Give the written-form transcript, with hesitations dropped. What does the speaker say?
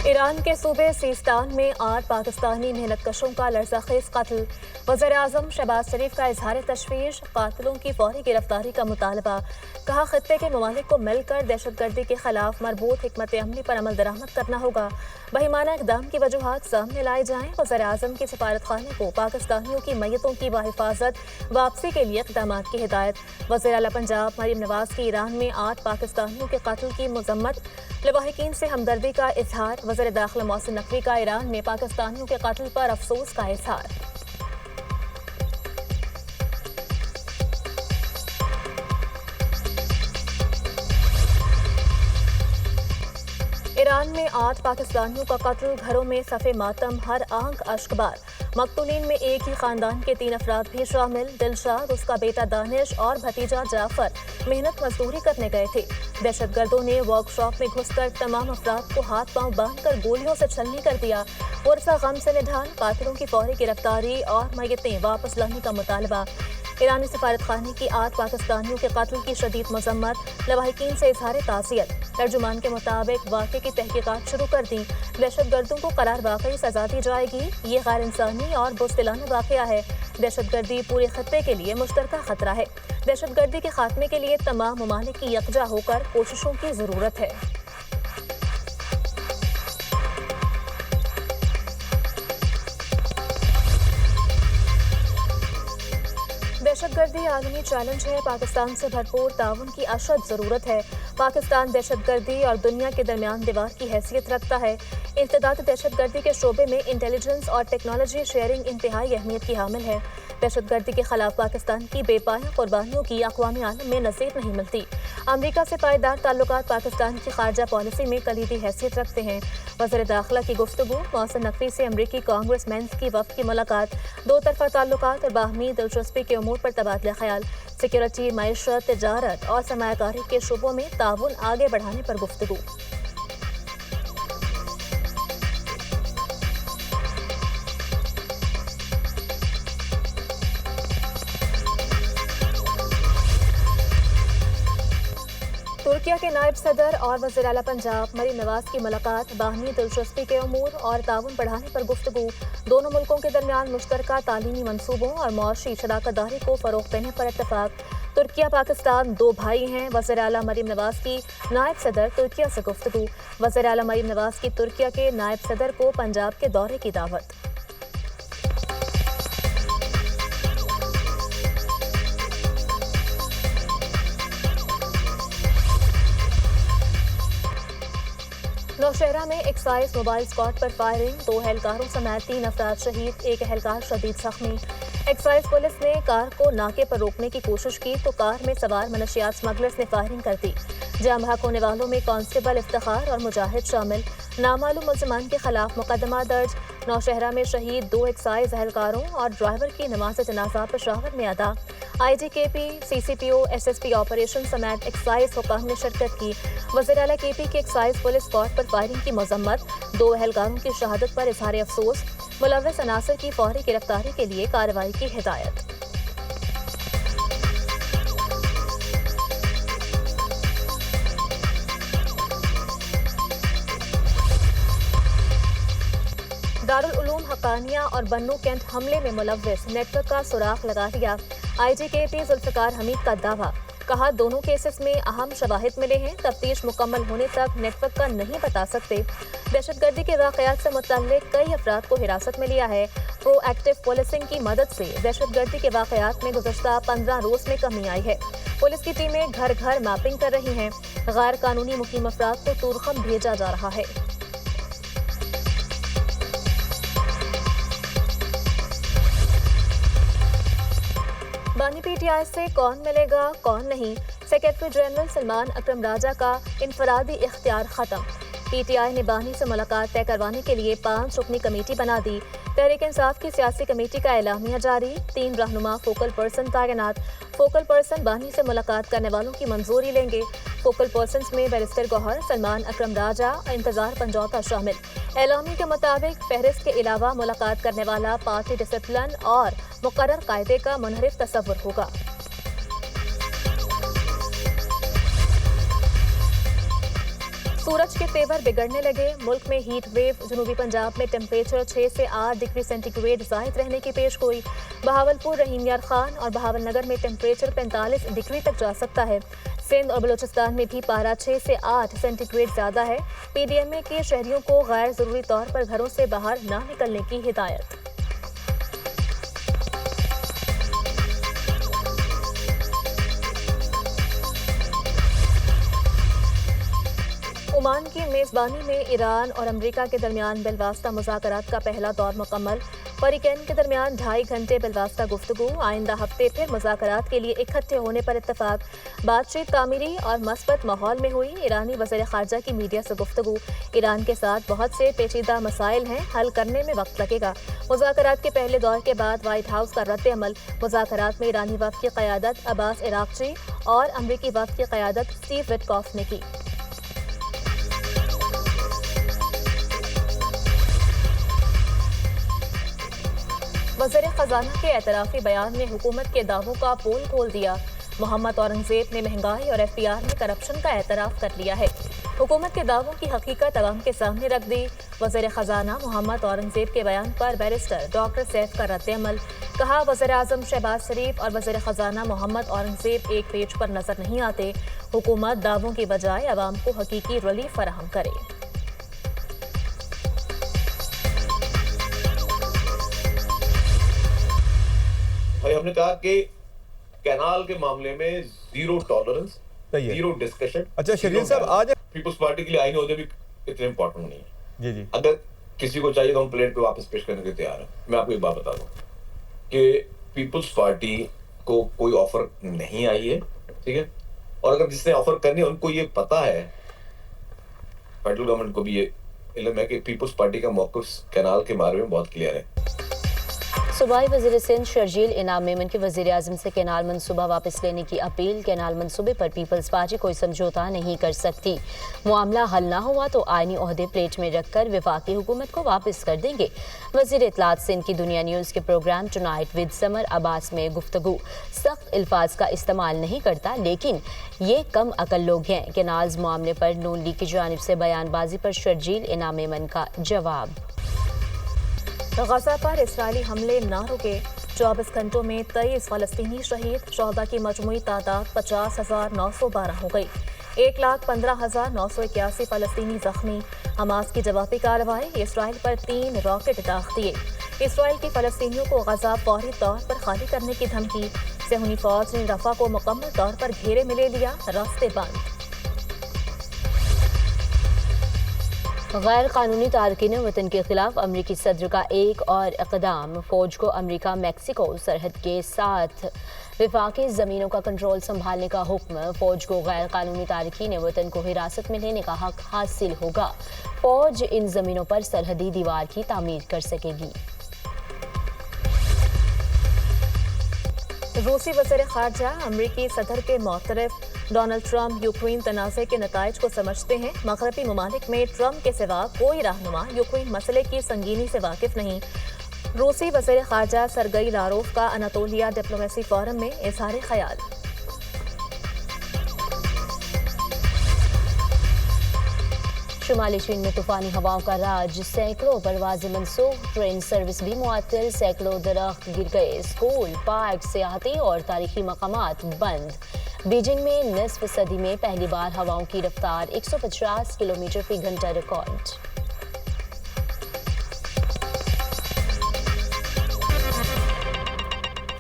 Iran के सूबे Sistan में 8 पाकिस्तानी मेहनतकशों का लर्ज़ाखेज़ कत्ल। वज़ीर-ए-आज़म शहबाज शरीफ का इजहार तशवीश, कातिलों की फौरी गिरफ्तारी का मुतालबा। कहा, खित्ते के ममालिक को मिलकर दहशतगर्दी के खिलाफ मरबूत हिकमत अमली पर अमल दरामद करना होगा। बहिमाना इक़दाम की वजूहात सामने लाई जाएँ। वज़ीर-ए-आज़म की सफारतखाने को पाकिस्तानियों की मैयतों की बाहिफाजत वापसी के लिए इक़दाम की हिदायत। वज़ीर आला पंजाब मरीम नवाज़ की ईरान में 8 पाकिस्तानियों के कत्ल की मज़म्मत। लवाहिकीन से हमदर्दी का इजहार। वज़ीर दाखिला मोहसिन नकवी का ईरान में पाकिस्तानियों के कत्ल पर अफसोस का इजहार। ईरान में 8 पाकिस्तानियों का कत्ल, घरों में सफ़े मातम, हर आंख अश्कबार। मकतूलीन में एक ही खानदान के 3 अफराद भी शामिल। दिलशाद, उसका बेटा दानिश और भतीजा जाफर मेहनत मजदूरी करने गए थे। दहशतगर्दों ने वर्कशॉप में घुसकर तमाम अफराद को हाथ पांव बांधकर गोलियों से छलनी कर दिया। पुरसा गम से निढाल, कातिलों की फौरी गिरफ्तारी और मैयतें वापस लाने का मुतालबा। ईरानी सफारतखाने की 8 पाकिस्तानियों के कत्ल की शदीद मजम्मत। लवाहिकीन से इजहार ताज़ियत। तर्जुमान के मुताबिक वाक़े की तहकीकात शुरू कर दी। दहशतगर्दों को करार वाकई सजा दी जाएगी। ये गैर इंसानी और बुज़दिलाना वाक़या है। दहशतगर्दी पूरे खत्ते के लिए मुश्तरका खतरा है। दहशतगर्दी के खात्मे के लिए तमाम ममालिक की यकजा होकर कोशिशों की ज़रूरत है। दहशतगर्दी आलमी चैलेंज है। पाकिस्तान से भरपूर ताउन की अशद ज़रूरत है। पाकिस्तान दहशतगर्दी और दुनिया के दरमियान दीवार की हैसियत रखता है। इर्तदाद दहशतगर्दी के शोबे में इंटेलिजेंस और टेक्नोलॉजी शेयरिंग इंतहाई अहमियत की हामिल है। दहशतगर्दी के खिलाफ पाकिस्तान की बेपाया कुर्बानियों की अक़वामी आलम में नज़ीर नहीं मिलती। अमरीका से पायदार ताल्लुकात पाकिस्तान की खारजा पॉलिसी में कलीदी हैसियत रखते हैं। वज़ीर दाखिला की गुफ्तगू, मोहसिन नकवी से अमरीकी कांग्रेसमैन की वफ़द की मुलाकात। दो तरफ़ा ताल्लुकात और बाहमी दिलचस्पी के उमूर पर तबादला ख्याल। सिक्योरिटी, मईशत, तिजारत और सरमायाकारी के शोबों में ताउन आगे बढ़ाने पर गुफ्तगू। तुर्किया के नायब सदर और वज़ीर आला पंजाब मरीम नवाज़ की मुलाकात। बाहमी दिलचस्पी के उमूर और ताउन बढ़ाने पर गुफ्तगू। दोनों मुल्कों के दरमियान मुश्तरका तालीमी मनसूबों और मुआशी शराकतदारी को फ़रोग़ देने पर इत्तफ़ाक़। तुर्किया पाकिस्तान 2 भाई हैं। वज़ीर आला मरीम नवाज़ की नायब सदर तुर्किया से गुफ्तगू। वज़ीर आला मरीम नवाज़ की तुर्किया के नायब सदर को पंजाब के दौरे की दावत। नौशहरा में एक्साइज मोबाइल स्क्वाड पर फायरिंग। 2 एहलकारों समेत 3 अफराद शहीद, 1 एहलकार शदीद जख्मी। एक्साइज पुलिस ने कार को नाके पर रोकने की कोशिश की तो कार में सवार मनशियात स्मगलर्स ने फायरिंग कर दी। जाम बहक होने वालों में कांस्टेबल इफ्तिखार और मुजाहिद शामिल। नामालूम मुल्ज़िमान के खिलाफ मुकदमा दर्ज। नौशहरा में शहीद 2 एक्साइज एहलकारों और ड्राइवर की नमाज जनाजा पेशावर में अदा। IGKP, CCPO, SSP ऑपरेशन समेत एक्साइज हुकाम ने शिरकत की। वज़ीर आला KP के एक्साइज पुलिस स्क्वाड पर फायरिंग की मजम्मत। 2 एहलकारों की शहादत पर इजहार अफसोस। मुलव्वस अनासर की फौरी गिरफ्तारी के लिए कार्रवाई की हिदायत। दारुल उलूम हक्कानिया और बन्नू कैंट हमले में मुलव्वस नेटवर्क का सुराग लगा दिया। IGKP जुल्फ़िकार हमीद का दावा। कहा, दोनों केसेस में अहम शवाहिद मिले हैं। तफ्तीश मुकम्मल होने तक नेटवर्क का नहीं बता सकते। दहशतगर्दी के वाक़यात से मुतल्लिक़ कई अफराद को हिरासत में लिया है। प्रोएक्टिव पुलिसिंग की मदद से दहशतगर्दी के वाक़यात में गुज़श्ता 15 रोज़ में कमी आई है। पुलिस की टीमें घर घर मैपिंग कर रही हैं। गैर कानूनी मुकीम अफराद को तुरखम भेजा जा रहा है। बानी PTI से कौन मिलेगा कौन नहीं। सेक्रेटरी जनरल सलमान अकरम राजा का इनफरादी इख्तियार खत्म। PTI ने बानी से मुलाकात तय करवाने के लिए 5 रुकनी कमेटी बना दी। तहरीक इंसाफ की सियासी कमेटी का एलामिया जारी। 3 रहनुमा फोकल पर्सन तैनात। फोकल पर्सन बानी से मुलाकात करने वालों की मंजूरी लेंगे। फोकल पर्सन्स में बैरिस्टर गौहर, सलमान अकरम राजा, इंतजार पंजौता शामिल। एलामी के मुताबिक फहरिस्त के अलावा मुलाकात करने वाला पार्टी डिसिप्लिन और मुकर्रर कायदे का मुनहरिफ तसव्वुर होगा। सूरज के तेवर बिगड़ने लगे, मुल्क में हीट वेव। जनूबी पंजाब में टेम्परेचर 6 से 8 डिग्री सेंटीग्रेड जायद रहने की पेशगोई। बहावलपुर, रहीम यार खान और बहावलनगर में टेम्परेचर 45 डिग्री तक जा सकता है। सिंध और बलूचिस्तान में भी पारा 6 से 8 सेंटीग्रेड ज़्यादा है। पीडीएमए के शहरियों को गैर ज़रूरी तौर पर घरों से बाहर ना निकलने की हिदायत। ओमान की मेज़बानी में ईरान और अमेरिका के दरमियान बिलवास्ता मुज़ाकरात का पहला दौर मुकम्मल। फरीकैन के दरमियान 2.5 घंटे बिलवास्ता गुफ्तगू। आइंदा हफ्ते फिर मुज़ाकरात के लिए इकट्ठे होने पर इत्तफाक। बातचीत तामीरी और मस्बत माहौल में हुई। ईरानी वज़ीर ख़ारजा की मीडिया से गुफ्तगू। ईरान के साथ बहुत से पेचीदा मसाइल हैं, हल करने में वक्त लगेगा। मुज़ाकरात के पहले दौर के बाद वाइट हाउस का रद्द अमल। मुज़ाकरात में ईरानी वफ़द की क़यादत अब्बास इराक़ची और अमरीकी वफ़द की क़यादत स्टीव विटकॉफ ने की। वज़ीर ख़ज़ाना के एतराफ़ी बयान ने हुकूमत के दावों का पोल खोल दिया। मोहम्मद औरंगज़ेब ने महंगाई और एफपीआर में करप्शन का एतराफ़ कर लिया है। हुकूमत के दावों की हकीकत अवाम के सामने रख दी। वज़ीर ख़ज़ाना मोहम्मद औरंगज़ेब के बयान पर बैरिस्टर डॉक्टर सैफ का रद्द अमल। कहा, वज़ीर आज़म शहबाज शरीफ और वज़ीर ख़ज़ाना मोहम्मद औरंगज़ेब एक पेज पर नज़र नहीं आते। हुकूमत दावों की बजाय अवाम को हकीकी रिलीफ फराहम करे। भाई हमने कहा कि कैनाल के मामले में जीरो टॉलरेंस, जीरो डिस्कशन। अच्छा शरीर साहब, आज पीपल्स पार्टी के लिए आईने होते भी इतने इंपॉर्टेंट नहीं है। जी जी, अगर किसी को चाहिए तो हम प्लेट पे वापस पेश करने के लिए तैयार हैं। मैं आपको एक बात बता दूं कि पीपल्स पार्टी को कोई ऑफर नहीं आई है, ठीक है। और अगर जिसने ऑफर करनी है उनको ये पता है, फेडरल गवर्नमेंट को भी ये इल्म है कि पीपल्स पार्टी का मौक़िफ़ कैनाल के बारे में बहुत क्लियर है। सूबाई वज़ीर सिंध शर्जील इनाम मेमन के वज़ीर आज़म से कैनाल मनसूबा वापस लेने की अपील। कैनाल मनसूबे पर पीपल्स पार्टी कोई समझौता नहीं कर सकती। मामला हल ना हुआ तो आइनी ओहदे प्लेट में रखकर वफाकी हुकूमत को वापस कर देंगे। वज़ीर इत्तलात सिंध की दुनिया न्यूज़ के program tonight with Samar Abbas में गुफ्तगू। सख्त अल्फाज का इस्तेमाल नहीं करता, लेकिन ये कम अकल लोग हैं। कैनाल्स मामले पर नून लीग की जानिब से बयानबाजी पर शर्जील इनाम मेमन का जवाब। गजा पर इसराइली हमले ना रुके। 24 घंटों में 23 फ़लस्तीनी शहीद। शहदा की मजमूई तादाद 50,912 हो गई। 1,15,981 फ़लस्तीनी जख्मी। हमास की जवाबी कार्रवाई। इसराइल पर 3 रॉकेट दाग दिए। इसराइल की फ़लस्तीनियों को गजा फौरी तौर पर खाली करने की धमकी। सेहूनी फौज ने रफा को मुकम्मल तौर पर घेरे में ले लिया, रास्ते बंद। गैर कानूनी तारकीन वतन के खिलाफ अमरीकी सदर का एक और इक़दाम। फौज को अमरीका मैक्सिको सरहद के साथ वफाकी ज़मीनों का कंट्रोल संभालने का हुक्म। फौज को गैर कानूनी तारकीन वतन को हिरासत में लेने का हक हासिल होगा। फौज इन ज़मीनों पर सरहदी दीवार की तामीर कर सकेगी। रूसी वज़ीर ख़ारजा अमरीकी सदर के मुतरफ डोनाल्ड ट्रंप यूक्रेन तनाज़े के नताइज को समझते हैं। मग़रबी ममालिक में ट्रंप के सिवा कोई रहनुमा यूक्रेन मसले की संगीनी से वाकिफ नहीं। रूसी वज़ीर ख़ारजा सरगई लारोव का अनातोलिया डिप्लोमेसी फोरम में इज़हार ख्याल। शुमाली चीन में तूफानी हवाओं का राज। सैकड़ों परवाज़ें मनसूख। ट्रेन सर्विस भी मुअत्तल। सैकड़ों दरख्त गिर गए। स्कूल, पार्क, सियाहती और तारीखी मकामात बंद। बीजिंग में निस्फ सदी में पहली बार हवाओं की रफ्तार 150 किलोमीटर फी घंटा रिकॉर्ड।